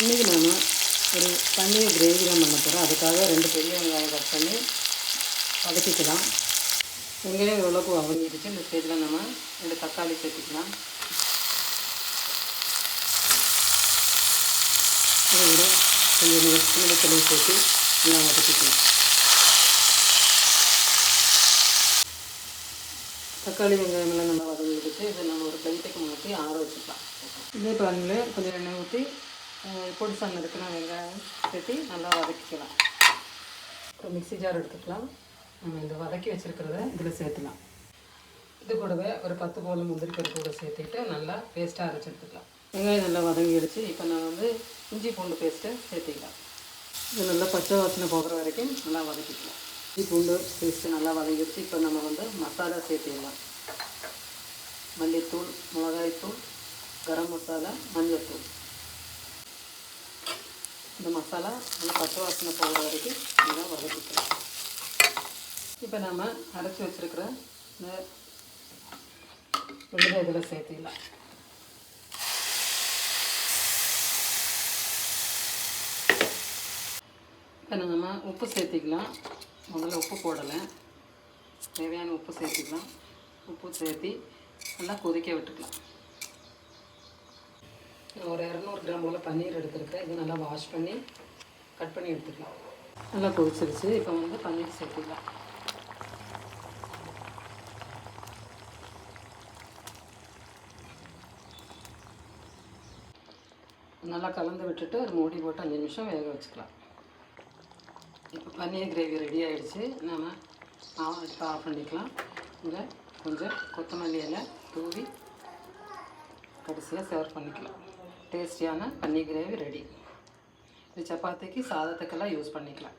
இன்றைக்கி நாம் ஒரு பன்னீர் கிரேவி தான் பண்ண போகிறோம். அதுக்காக 2 பெரிய வெங்காயம் கட் பண்ணி வதக்கிக்கலாம். வெங்காயம் ஓரளவுக்கு வதங்கிடுச்சு. இந்த ஸ்டேஜில் நம்ம 2 தக்காளி சேர்த்துக்கலாம். அதை விட கொஞ்சம் மிளகாத்தூள் சேர்த்து நல்லா வதக்கிக்கலாம். தக்காளி வெங்காயமெல்லாம் நல்லா வதங்கிடுச்சு. இதை நம்ம ஒரு பிளேட்டுக்கு மாற்றி ஆற வச்சுக்கலாம். இதே பாருங்களேன், கொஞ்சம் எண்ணெய் ஊற்றி பொடிசான இருக்குன்னா வெங்காயம் சேர்த்து நல்லா வதக்கிக்கலாம். ஒரு மிக்ஸி ஜார் எடுத்துக்கலாம். நம்ம இந்த வதக்கி வச்சுருக்கிறத இதில் சேர்த்துலாம். இது கூடவே ஒரு 10 போல் முந்திரி பருப்பு கூட சேர்த்துட்டு நல்லா பேஸ்ட்டாக அரைச்சி எடுத்துக்கலாம். வெங்காயம் நல்லா வதங்கிடுச்சு. இப்போ நான் இஞ்சி பூண்டு பேஸ்ட்டை சேர்த்திக்கலாம். இது நல்லா பச்சை வாசனை போகிற வரைக்கும் நல்லா வதக்கிக்கலாம். இஞ்சி பூண்டு பேஸ்ட்டு நல்லா வதங்கிடுச்சு. இப்போ நம்ம மசாலா சேர்த்திடலாம். மல்லித்தூள், மிளகாய்த்தூள், கரம் மசாலா, மஞ்சள்தூள். இந்த மசாலா நல்லா பச்சை வாசனை போகிற வரைக்கும் நல்லா வதக்கிக்கலாம். இப்போ நாம் அரைச்சி வச்சுருக்கிற இந்த விழுதை இதில் சேர்த்திடலாம். இப்போ நம்ம உப்பு சேர்த்திக்கலாம். முதல்ல உப்பு போடலை, தேவையான உப்பு சேர்த்திக்கலாம். உப்பு சேர்த்தி நல்லா கொதிக்க விட்டுக்கலாம். நான் ஒரு 200 கிராம் போல் பன்னீர் எடுத்துருக்கேன். இது நல்லா வாஷ் பண்ணி கட் பண்ணி எடுத்துக்கலாம். நல்லா கொதிச்சிருச்சு. இப்போ பன்னீர் சேர்த்துக்கலாம். நல்லா கலந்து விட்டுட்டு ஒரு மூடி போட்டு 5 நிமிஷம் வேக வச்சுக்கலாம். இப்போ பன்னீர் கிரேவி ரெடி ஆகிடுச்சு. நம்ம அடுப்பு ஆஃப் பண்ணிக்கலாம். இங்கே கொஞ்சம் கொத்தமல்லி இலை தூவி கடைசியாக சர்வ் பண்ணிக்கலாம். டேஸ்டியான பன்னீர் கிரேவி ரெடி. இது சப்பாத்திக்கு சாதத்துக்கெல்லாம் யூஸ் பண்ணிக்கலாம்.